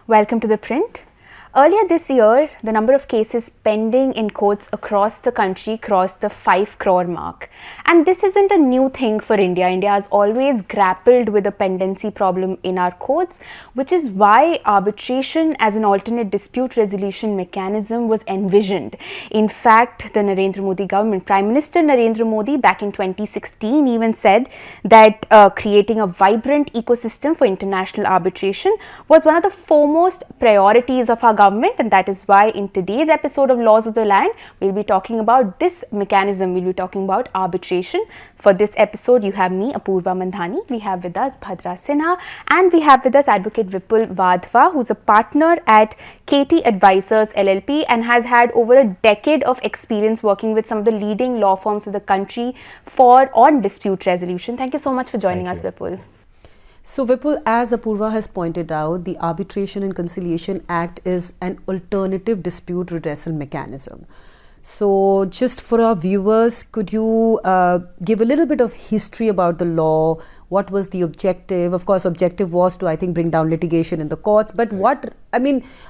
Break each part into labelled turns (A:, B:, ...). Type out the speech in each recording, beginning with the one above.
A: Welcome to The Print. Earlier this year, the number of cases pending in courts across the country crossed the 5 crore mark. And this isn't a new thing for India. India has always grappled with the pendency problem in our courts, which is why arbitration as an alternate dispute resolution mechanism was envisioned. In fact, the Narendra Modi government, Prime Minister Narendra Modi, back in 2016 even said that creating a vibrant ecosystem for international arbitration was one of the foremost priorities of our government, and that is why in today's episode of Laws of the Land, we'll be talking about this mechanism. We'll be talking about arbitration. For this episode, you have me, Apurva Mandhani. We have with us Bhadra Sinha, and we have with us Advocate Vipul Vadhva, who's a partner at KT Advisors LLP and has had over a decade of experience working with some of the leading law firms of the country on dispute resolution. Thank you so much for joining us, Vipul.
B: So Vipul, as Apurva has pointed out, the Arbitration and Conciliation Act is an alternative dispute redressal mechanism. So just for our viewers, could you give a little bit of history about the law? What was the objective? Of course, objective was to, I think, bring down litigation in the courts. But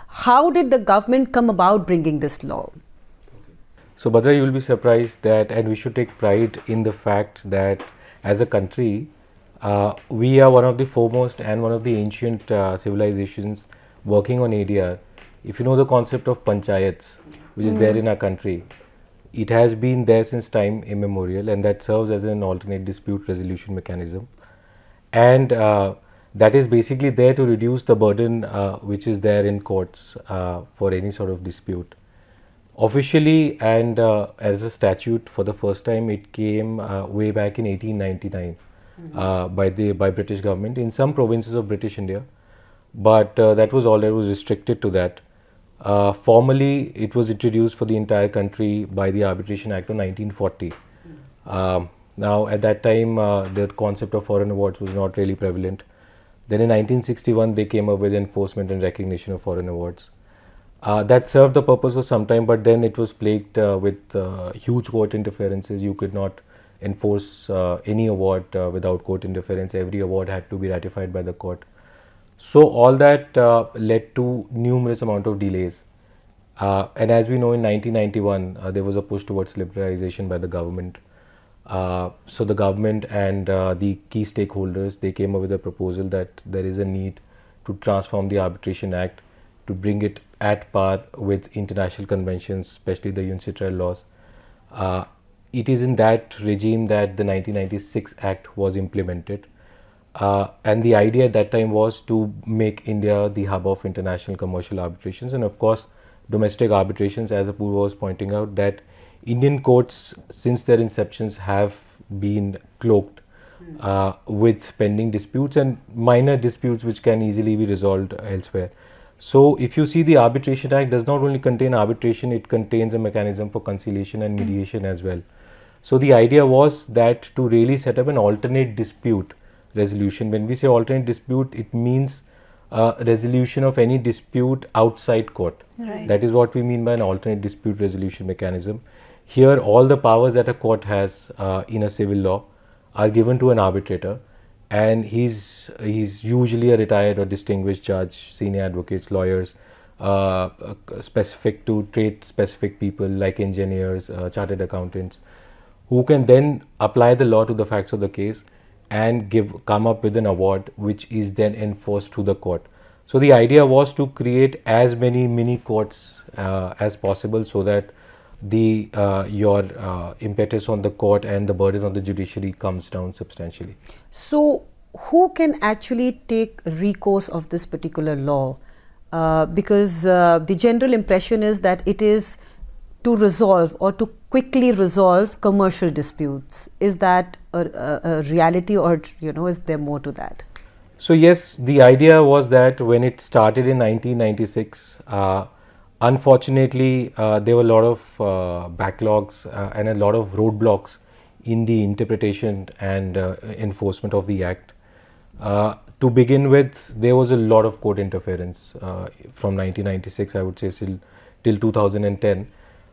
B: how did the government come about bringing this law?
C: So Bhadra, you will be surprised that, and we should take pride in the fact that as a country, we are one of the foremost and one of the ancient civilizations working on ADR. If you know the concept of panchayats, which is there in our country, it has been there since time immemorial, and that serves as an alternate dispute resolution mechanism. And that is basically there to reduce the burden which is there in courts for any sort of dispute. Officially and as a statute, for the first time, it came way back in 1899. By British government in some provinces of British India, but that was all. It was restricted to that. Formally, it was introduced for the entire country by the Arbitration Act of 1940. Now, at that time, the concept of foreign awards was not really prevalent. Then in 1961, they came up with enforcement and recognition of foreign awards. That served the purpose for some time, but then it was plagued with huge court interferences. You could not enforce any award without court interference. Every award had to be ratified by the court. So all that led to numerous amount of delays. And as we know, in 1991, there was a push towards liberalization by the government. So the government and the key stakeholders, they came up with a proposal that there is a need to transform the Arbitration Act to bring it at par with international conventions, especially the UNCITRAL laws. It is in that regime that the 1996 Act was implemented. And the idea at that time was to make India the hub of international commercial arbitrations and, of course, domestic arbitrations, as Apurva was pointing out, that Indian courts, since their inceptions, have been cloaked with pending disputes and minor disputes which can easily be resolved elsewhere. So if you see, the Arbitration Act does not only contain arbitration, it contains a mechanism for conciliation and mediation as well. So the idea was that to really set up an alternate dispute resolution. When we say alternate dispute, it means resolution of any dispute outside court.
A: Right.
C: That is what we mean by an alternate dispute resolution mechanism. Here, all the powers that a court has in a civil law are given to an arbitrator, and he's usually a retired or distinguished judge, senior advocates, lawyers, specific to trade-specific people like engineers, chartered accountants, who can then apply the law to the facts of the case and come up with an award which is then enforced to the court. So the idea was to create as many mini courts as possible, so that your impetus on the court and the burden on the judiciary comes down substantially.
B: So who can actually take recourse of this particular law? Because the general impression is that it is to resolve or to quickly resolve commercial disputes. Is that a reality, or is there more to that?
C: So yes, the idea was that when it started in 1996, unfortunately there were a lot of backlogs and a lot of roadblocks in the interpretation and enforcement of the Act. To begin with, there was a lot of court interference from 1996, I would say, till 2010.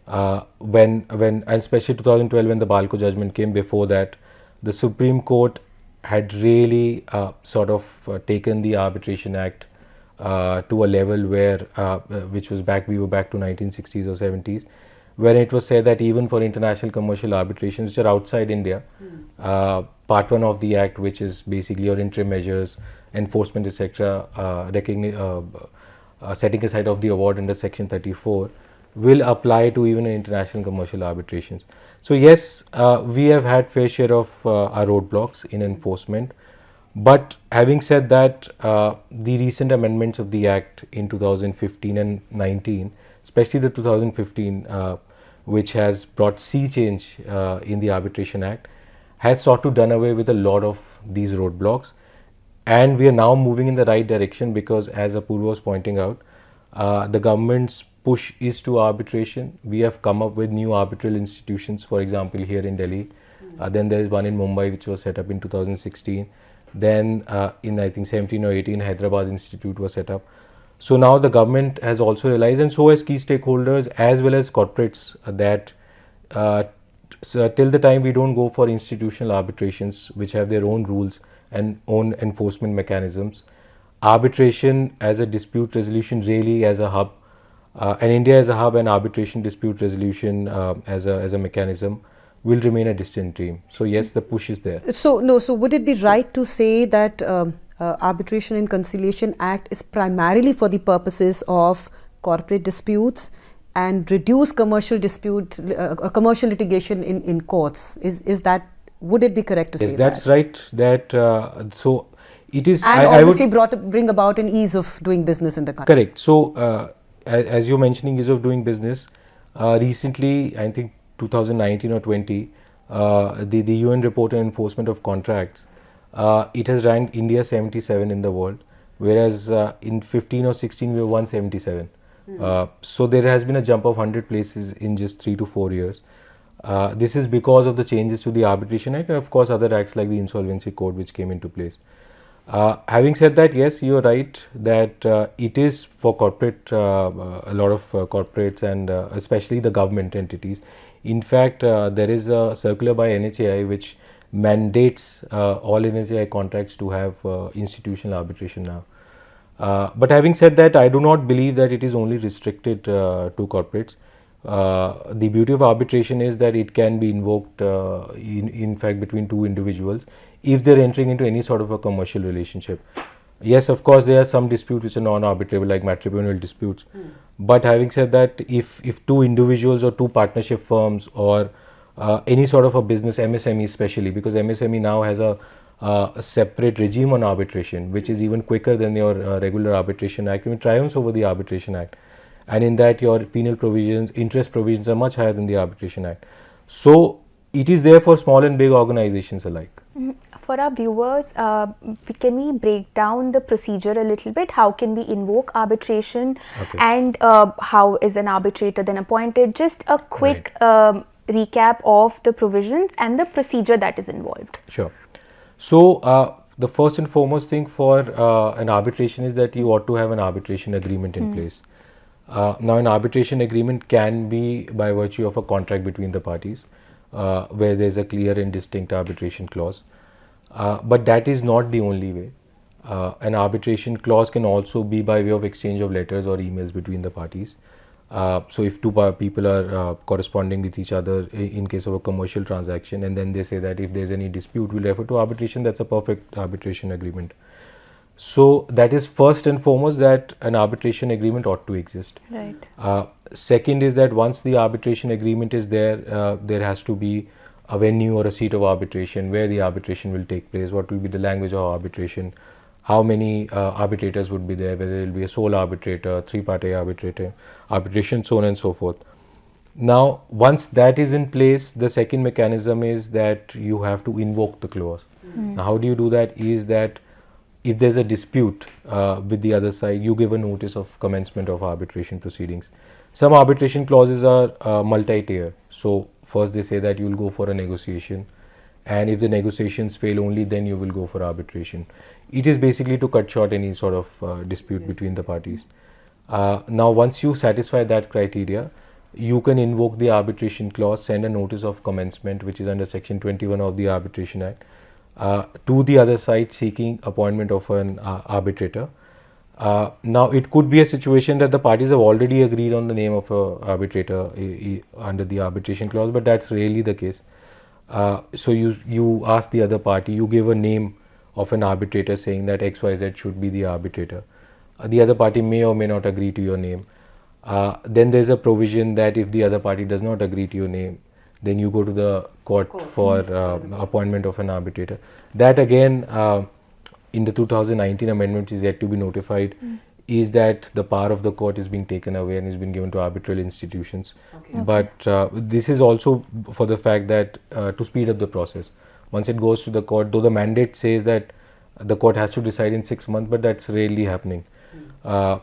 C: And especially 2012, when the Balco judgment came. Before that, the Supreme Court had really taken the Arbitration Act to a level where, which was we were back to 1960s or 70s, where it was said that even for international commercial arbitrations which are outside India, Part 1 of the Act, which is basically your interim measures, enforcement, etc., setting aside of the award under Section 34, will apply to even international commercial arbitrations. So yes, we have had fair share of our roadblocks in enforcement. But having said that, the recent amendments of the Act in 2015 and 19, especially the 2015, which has brought sea change in the Arbitration Act, has sought to done away with a lot of these roadblocks. And we are now moving in the right direction because, as Apurva was pointing out, the government's push is to arbitration. We have come up with new arbitral institutions, for example, here in Delhi. Then there is one in Mumbai which was set up in 2016. Then in I think 17 or 18, Hyderabad Institute was set up. So now the government has also realized, and so has key stakeholders as well as corporates, that so till the time we don't go for institutional arbitrations which have their own rules and own enforcement mechanisms, arbitration as a dispute resolution really as a hub, and India as a hub and arbitration dispute resolution as a mechanism will remain a distant dream. So yes, the push is there.
B: So would it be right to say that Arbitration and Conciliation Act is primarily for the purposes of corporate disputes and reduce commercial dispute or commercial litigation in courts? Is that, would it be correct to say that?
C: Yes, that's right. That so it is.
B: And obviously bring about an ease of doing business in the country.
C: Correct. So as you're mentioning ease of doing business, recently I think 2019 or 20, the UN report on enforcement of contracts, it has ranked India 77 in the world, whereas in 15 or 16 we were 177. So there has been a jump of 100 places in just 3 to 4 years. This is because of the changes to the Arbitration Act and of course other acts like the Insolvency Code which came into place. Having said that, yes, you are right that it is for corporate, a lot of corporates and especially the government entities. In fact, there is a circular by NHAI which mandates all NHAI contracts to have institutional arbitration now. But having said that, I do not believe that it is only restricted to corporates. The beauty of arbitration is that it can be invoked in fact between two individuals if they are entering into any sort of a commercial relationship. Yes, of course, there are some disputes which are non-arbitrable like matrimonial disputes. But having said that, if two individuals or two partnership firms or any sort of a business, MSME especially, because MSME now has a separate regime on arbitration which is even quicker than your regular Arbitration Act, it triumphs over the Arbitration Act. And in that your penal provisions, interest provisions are much higher than the Arbitration Act. So it is there for small and big organizations alike.
A: For our viewers, can we break down the procedure a little bit? How can we invoke arbitration, and how is an arbitrator then appointed? Just a quick recap of the provisions and the procedure that is involved.
C: Sure. So the first and foremost thing for an arbitration is that you ought to have an arbitration agreement in place. Now an arbitration agreement can be by virtue of a contract between the parties where there is a clear and distinct arbitration clause. But that is not the only way. An arbitration clause can also be by way of exchange of letters or emails between the parties. So if two people are corresponding with each other in case of a commercial transaction, and then they say that if there is any dispute, we'll refer to arbitration, that's a perfect arbitration agreement. So that is first and foremost that an arbitration agreement ought to exist.
A: Right.
C: Second is that once the arbitration agreement is there, there has to be a venue or a seat of arbitration where the arbitration will take place, what will be the language of arbitration, how many arbitrators would be there, whether it will be a sole arbitrator, three-party arbitration, so on and so forth. Now, once that is in place, the second mechanism is that you have to invoke the clause. Now, how do you do that? Is that if there is a dispute with the other side, you give a notice of commencement of arbitration proceedings. Some arbitration clauses are multi-tier. So, first they say that you will go for a negotiation, and if the negotiations fail, only then you will go for arbitration. It is basically to cut short any sort of dispute between the parties. Now, once you satisfy that criteria, you can invoke the arbitration clause, send a notice of commencement, which is under Section 21 of the Arbitration Act, to the other side seeking appointment of an arbitrator. Now, it could be a situation that the parties have already agreed on the name of a arbitrator under the arbitration clause, but that's rarely the case. So you ask the other party, you give a name of an arbitrator saying that XYZ should be the arbitrator. The other party may or may not agree to your name. Then there's a provision that if the other party does not agree to your name, then you go to the court for appointment of an arbitrator. That again, in the 2019 amendment, which is yet to be notified, is that the power of the court is being taken away and is being given to arbitral institutions. But this is also for the fact that to speed up the process. Once it goes to the court, though the mandate says that the court has to decide in 6 months, but that's rarely happening. The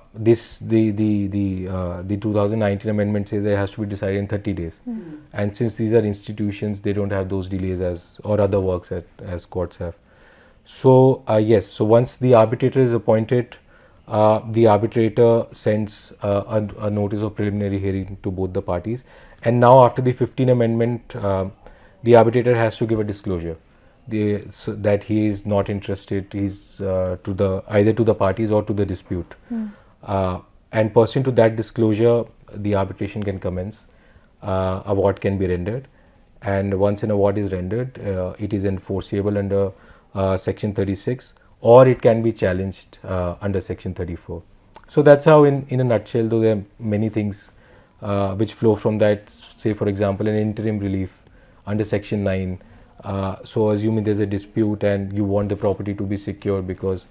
C: 2019 amendment says that it has to be decided in 30 days. And since these are institutions, they don't have those delays as or other works as courts have. So yes, so once the arbitrator is appointed, the arbitrator sends a notice of preliminary hearing to both the parties. And now after the 15th amendment, the arbitrator has to give a disclosure so that he is not interested, he's either to the parties or to the dispute. And pursuant to that disclosure, the arbitration can commence, award can be rendered, and once an award is rendered, it is enforceable under section 36, or it can be challenged under section 34. So that's how in a nutshell, though there are many things which flow from that. Say for example, an interim relief under section 9. So assuming there's a dispute and you want the property to be secure because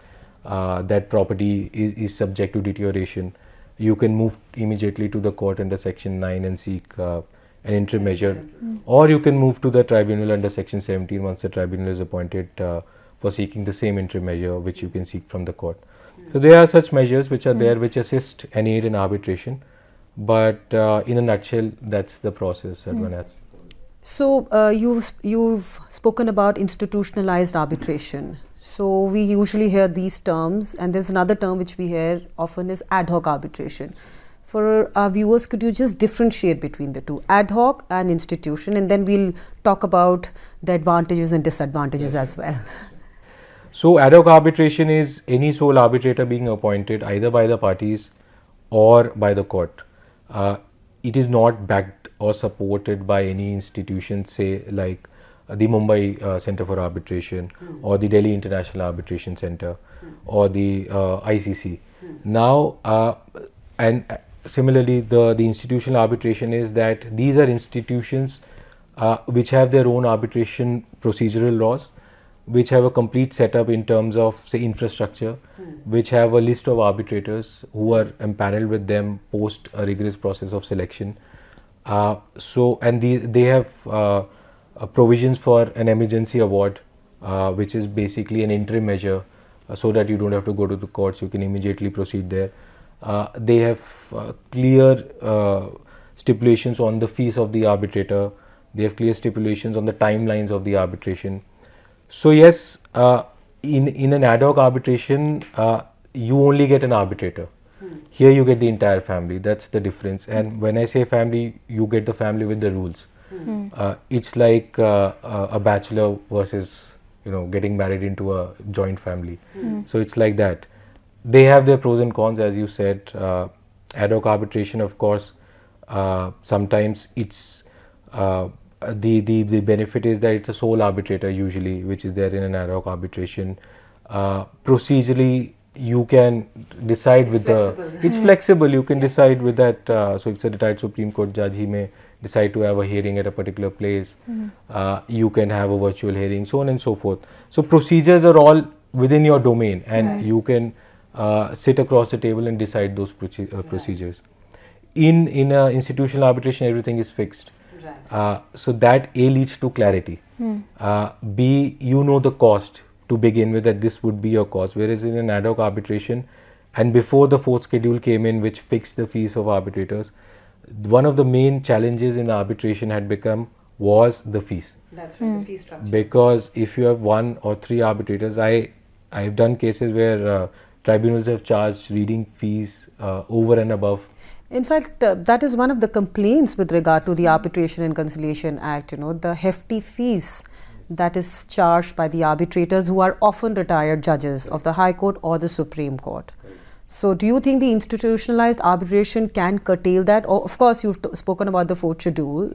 C: that property is subject to deterioration, you can move immediately to the court under section 9 and seek an interim measure, or you can move to the tribunal under section 17 once the tribunal is appointed for seeking the same interim measure which you can seek from the court. So there are such measures which are there which assist and aid in arbitration, but in a nutshell that's the process that one has.
B: So you've spoken about institutionalized arbitration. So we usually hear these terms, and there's another term which we hear often is ad hoc arbitration. For our viewers, could you just differentiate between the two, ad hoc and institution, and then we'll talk about the advantages and disadvantages as well.
C: So ad hoc arbitration is any sole arbitrator being appointed either by the parties or by the court. It is not backed or supported by any institution, say like the Mumbai Center for Arbitration or the Delhi International Arbitration Center or the ICC. Now, and similarly, the institutional arbitration is that these are institutions which have their own arbitration procedural laws, which have a complete setup in terms of, say, infrastructure, which have a list of arbitrators who are empaneled with them post a rigorous process of selection. And they have provisions for an emergency award, which is basically an interim measure, so that you don't have to go to the courts, you can immediately proceed there. They have clear stipulations on the fees of the arbitrator. They have clear stipulations on the timelines of the arbitration. So yes, in an ad hoc arbitration, you only get an arbitrator. Here you get the entire family. That's the difference. And when I say family, you get the family with the rules. It's like a bachelor versus getting married into a joint family. So it's like that. They have their pros and cons, as you said. Ad hoc arbitration, of course, sometimes it's the benefit is that it's a sole arbitrator usually, which is there in an ad hoc arbitration. Procedurally, you can decide with it's flexible. You can decide with that. So if it's a retired Supreme Court judge, he may decide to have a hearing at a particular place. You can have a virtual hearing, so on and so forth. So procedures are all within your domain, and you can sit across the table and decide those procedures. In institutional arbitration, everything is fixed. So that A leads to clarity. B, you know the cost to begin with, that this would be your cost. Whereas in an ad hoc arbitration, and before the fourth schedule came in, which fixed the fees of arbitrators, one of the main challenges in arbitration was the fees.
B: That's right, the fee structure.
C: Because if you have 1 or 3 arbitrators, I've done cases where tribunals have charged reading fees over and above.
B: In fact, that is one of the complaints with regard to the Arbitration and Conciliation Act, the hefty fees that is charged by the arbitrators, who are often retired judges of the High Court or the Supreme Court. So, do you think the institutionalized arbitration can curtail that? Or, of course, you've spoken about the fourth schedule,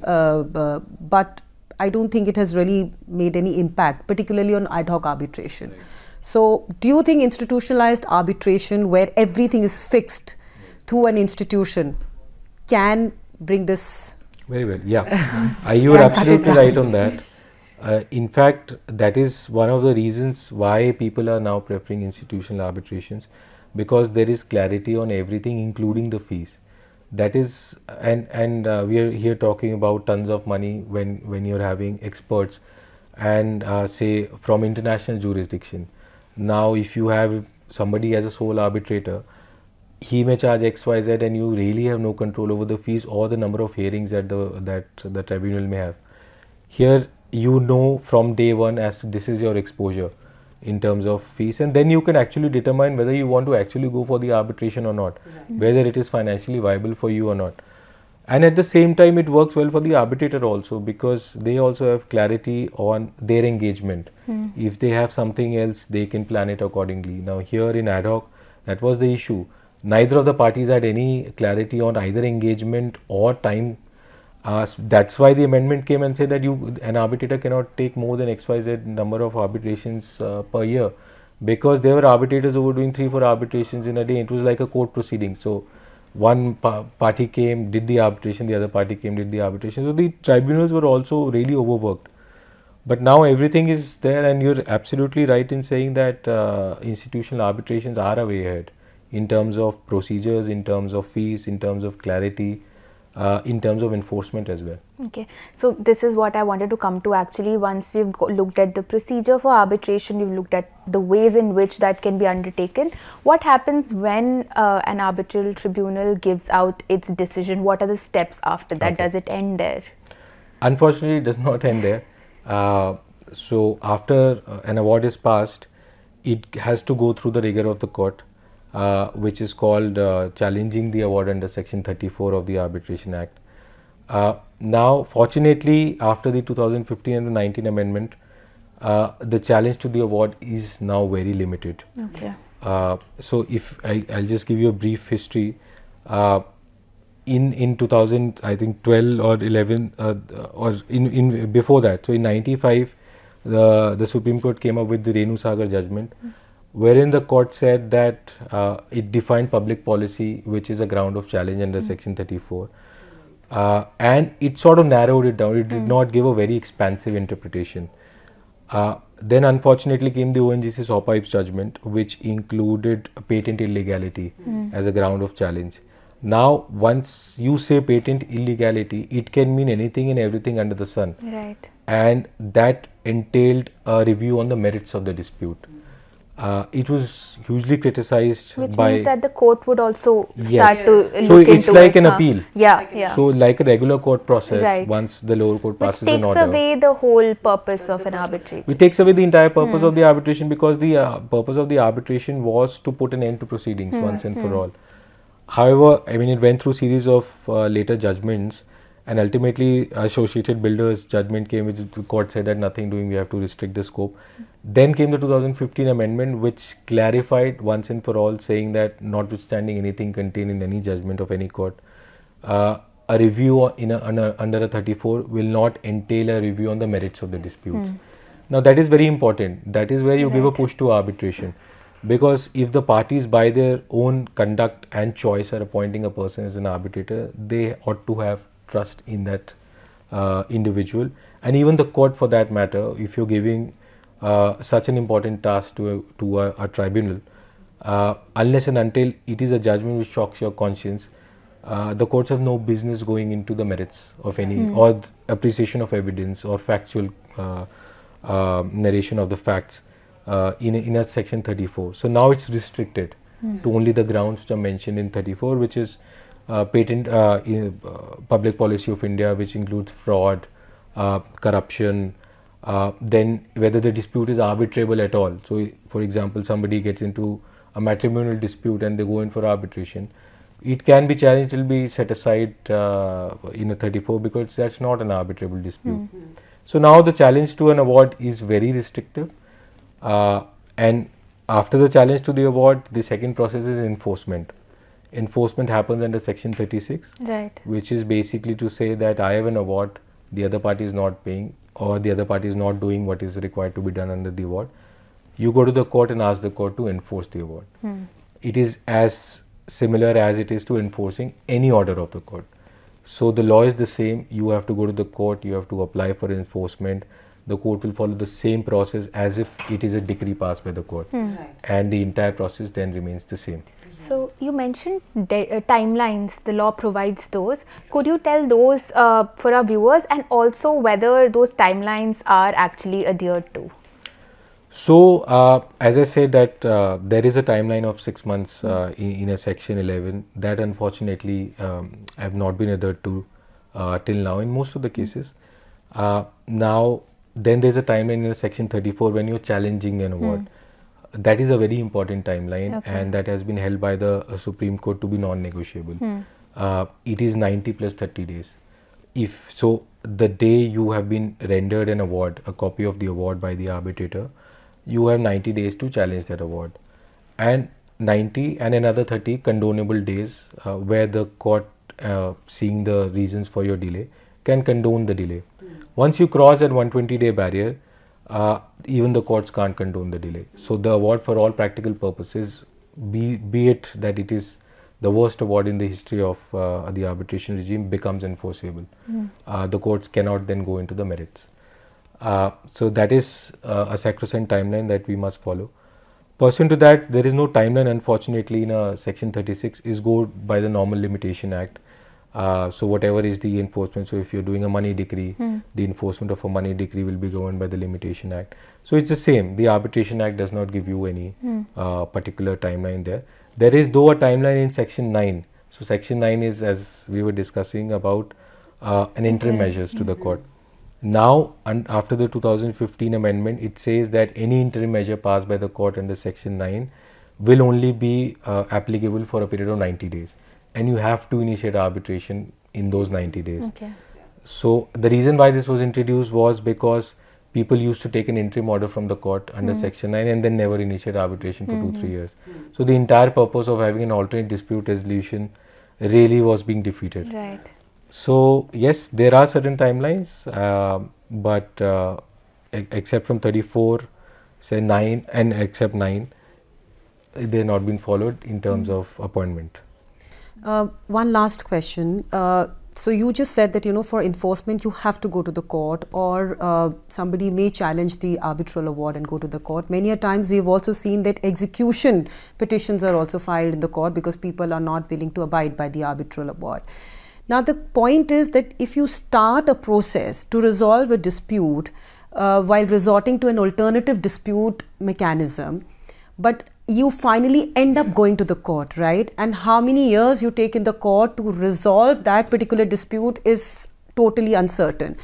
B: but I don't think it has really made any impact, particularly on ad hoc arbitration.
C: Right.
B: So, do you think institutionalized arbitration, where everything is fixed through an institution, can bring this?
C: Very well. Yeah, you are
B: Can cut it
C: absolutely
B: down.
C: right on that. In fact, that is one of the reasons why people are now preferring institutional arbitrations, because there is clarity on everything, including the fees. That is, and we are here talking about tons of money when you're having experts and say from international jurisdiction. Now, if you have somebody as a sole arbitrator, he may charge XYZ, and you really have no control over the fees or the number of hearings that the tribunal may have. Here, you know from day one as to this is your exposure in terms of fees, and then you can actually determine whether you want to actually go for the arbitration or not, whether it is financially viable for you or not. And at the same time, it works well for the arbitrator also, because they also have clarity on their engagement. If they have something else, they can plan it accordingly. Now, here in ad hoc, that was the issue. Neither of the parties had any clarity on either engagement or time. That's why the amendment came and said that an arbitrator cannot take more than XYZ number of arbitrations per year, because there were arbitrators who were doing 3-4 arbitrations in a day. It was like a court proceeding. So one party came, did the arbitration, the other party came, did the arbitration. So the tribunals were also really overworked. But now everything is there, and you're absolutely right in saying that institutional arbitrations are a way ahead in terms of procedures, in terms of fees, in terms of clarity, in terms of enforcement as well.
A: Okay, so this is what I wanted to come to actually. Once we've looked at the procedure for arbitration, we've looked at the ways in which that can be undertaken. What happens when an arbitral tribunal gives out its decision? What are the steps after that?
C: Okay.
A: Does it end there?
C: Unfortunately, it does not end there. So after an award is passed, it has to go through the rigor of the court, which is called challenging the award under Section 34 of the Arbitration Act. Now, fortunately, after the 2015 and the 19 amendment, the challenge to the award is now very limited.
A: Okay.
C: So if I'll just give you a brief history. In 2000, I think 12 or 11, or in before that. So in 95, the Supreme Court came up with the Renu Sagar judgment, wherein the court said that it defined public policy, which is a ground of challenge under Section 34, and it sort of narrowed it down. It did not give a very expansive interpretation. Then unfortunately came the ONGC SAW Pipes judgment, which included patent illegality as a ground of challenge. Now, once you say patent illegality, it can mean anything and everything under the sun.
A: Right.
C: And that entailed a review on the merits of the dispute. It was hugely criticized
A: Which
C: by...
A: means that the court would also
C: Yes.
A: start to
C: So
A: look
C: it's
A: into
C: like
A: it,
C: an
A: huh?
C: appeal.
A: Yeah, yeah.
C: So like a regular court process,
A: Right.
C: once the lower court
A: Which
C: passes an
A: takes
C: order.
A: away the whole purpose of an arbitration.
C: It takes away the entire purpose of the arbitration, because the purpose of the arbitration was to put an end to proceedings once and for all. However, I mean, it went through series of later judgments, and ultimately Associated Builders judgment came, which the court said that nothing doing, we have to restrict the scope. Then came the 2015 amendment, which clarified once and for all, saying that notwithstanding anything contained in any judgment of any court, a review under a 34 will not entail a review on the merits of the disputes. Now that is very important. That is where you give a push to arbitration, because if the parties by their own conduct and choice are appointing a person as an arbitrator, they ought to have trust in that individual, and even the court for that matter. If you're giving such an important task to a tribunal, unless and until it is a judgment which shocks your conscience, the courts have no business going into the merits of any or appreciation of evidence or factual narration of the facts in a Section 34. So now it's restricted to only the grounds which are mentioned in 34, which is patent public policy of India, which includes fraud, corruption, then whether the dispute is arbitrable at all. So for example, somebody gets into a matrimonial dispute and they go in for arbitration, it can be challenged, it will be set aside in a 34, because that's not an arbitrable dispute. So now the challenge to an award is very restrictive, and After the challenge to the award, the second process is enforcement. Enforcement happens under section 36,
A: Right.
C: which is basically to say that I have an award, the other party is not paying, or the other party is not doing what is required to be done under the award. You go to the court and ask the court to enforce the award. It is as similar as it is to enforcing any order of the court. So the law is the same. You have to go to the court, you have to apply for enforcement. The court will follow the same process as if it is a decree passed by the court, and the entire process then remains the same.
A: So you mentioned timelines, the law provides those. Could you tell those for our viewers, and also whether those timelines are actually adhered to?
C: So, as I said that there is a timeline of 6 months in a section 11 that unfortunately have not been adhered to till now in most of the cases. Now, then there's a timeline in a section 34 when you're challenging an award. That is a very important timeline, and that has been held by the Supreme Court to be non-negotiable. It is 90 plus 30 days. If so, the day you have been rendered an award, a copy of the award by the arbitrator, you have 90 days to challenge that award, and 90 and another 30 condonable days where the court, seeing the reasons for your delay, can condone the delay. Once you cross that 120-day barrier, even the courts can't condone the delay. So the award, for all practical purposes, be it that it is the worst award in the history of the arbitration regime, becomes enforceable. The courts cannot then go into the merits. So that is a sacrosanct timeline that we must follow. Pursuant to that, there is no timeline, unfortunately, in section 36 is go by the Normal Limitation Act. So whatever is the enforcement, so if you're doing a money decree, the enforcement of a money decree will be governed by the Limitation Act. So it's the same. The Arbitration Act does not give you any particular timeline there. There is though a timeline in section 9. So section 9 is, as we were discussing, about an interim measures to the court. Now, after the 2015 amendment, it says that any interim measure passed by the court under section 9 will only be applicable for a period of 90 days. And you have to initiate arbitration in those 90 days.
A: Okay.
C: So the reason why this was introduced was because people used to take an interim order from the court under section 9 and then never initiate arbitration for 2-3 years. So the entire purpose of having an alternate dispute resolution really was being defeated.
A: Right.
C: So yes, there are certain timelines, but except from 34, say 9, and except 9, they have not been followed in terms of appointment.
B: One last question. So you just said that, for enforcement you have to go to the court, or somebody may challenge the arbitral award and go to the court. Many a times we've also seen that execution petitions are also filed in the court because people are not willing to abide by the arbitral award. Now the point is that if you start a process to resolve a dispute while resorting to an alternative dispute mechanism, but you finally end up going to the court, right? And how many years you take in the court to resolve that particular dispute is totally uncertain.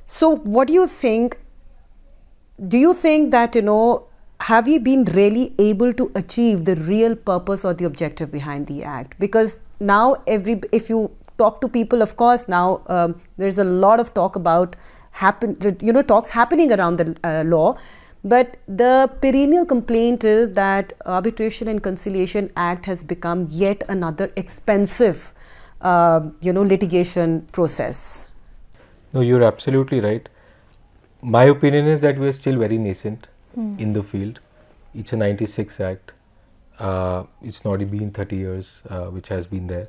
B: So what do you think? Do you think that, have you been really able to achieve the real purpose or the objective behind the act? Because now if you talk to people, of course, now there's a lot of talk about talks happening around the law. But the perennial complaint is that Arbitration and Conciliation Act has become yet another expensive, litigation process.
C: No, you're absolutely right. My opinion is that we are still very nascent in the field. It's a 96 Act. It's not been 30 years, which has been there.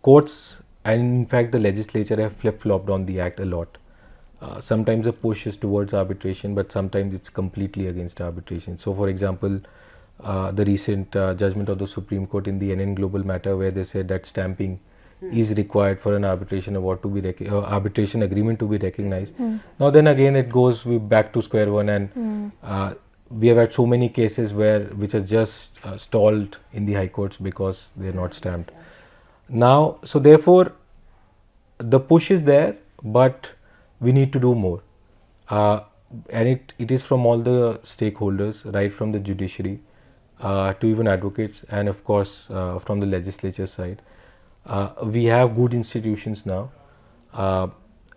C: Courts and in fact the legislature have flip-flopped on the Act a lot. Sometimes a push is towards arbitration, but sometimes it's completely against arbitration. So, for example, the recent judgment of the Supreme Court in the NN Global matter, where they said that stamping is required for an arbitration award to be arbitration agreement to be recognized. Now, then again, it goes back to square one, and we have had so many cases which are just stalled in the high courts because they are not stamped. Now, so therefore, the push is there, but we need to do more, and it is from all the stakeholders, right from the judiciary to even advocates, and of course from the legislature side. We have good institutions now.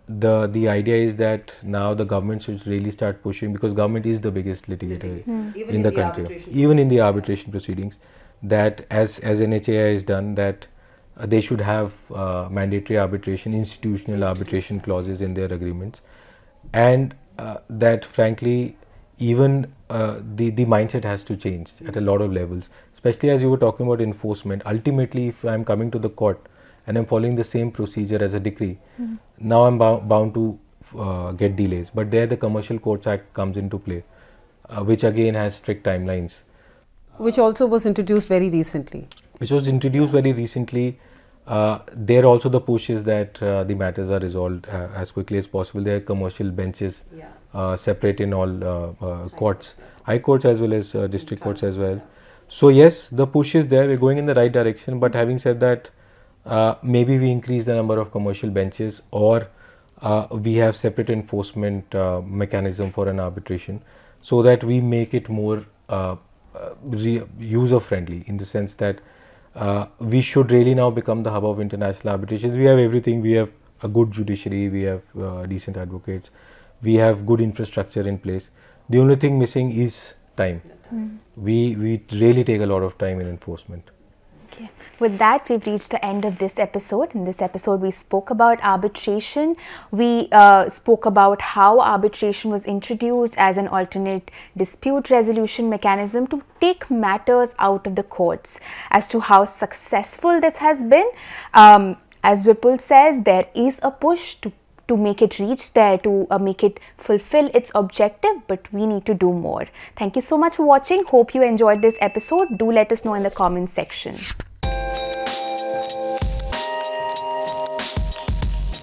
C: the idea is that now the government should really start pushing, because government is the biggest litigator in the country, even in the arbitration proceedings, that as NHAI has done, that they should have mandatory arbitration, institutional arbitration clauses in their agreements, and that frankly even the mindset has to change at a lot of levels, especially as you were talking about enforcement. Ultimately, if I'm coming to the court and I'm following the same procedure as a decree, now I'm bound to get delays. But there the Commercial Courts Act comes into play, which again has strict timelines.
B: Which also was introduced very recently.
C: There also the push is that the matters are resolved as quickly as possible. There are commercial benches separate in all courts, high courts as well as district courts as well. So yes, the push is there. We're going in the right direction. But having said that, maybe we increase the number of commercial benches, or we have separate enforcement mechanism for an arbitration, so that we make it more user friendly, in the sense that we should really now become the hub of international arbitrations. We have everything. We have a good judiciary, we have decent advocates, we have good infrastructure in place. The only thing missing is time. We really take a lot of time in enforcement.
A: Okay. With that, we've reached the end of this episode. In this episode, we spoke about arbitration. We spoke about how arbitration was introduced as an alternate dispute resolution mechanism to take matters out of the courts. As to how successful this has been, as Vipul says, there is a push to make it reach there, to make it fulfill its objective, but we need to do more. Thank you so much for watching. Hope you enjoyed this episode. Do let us know in the comments section.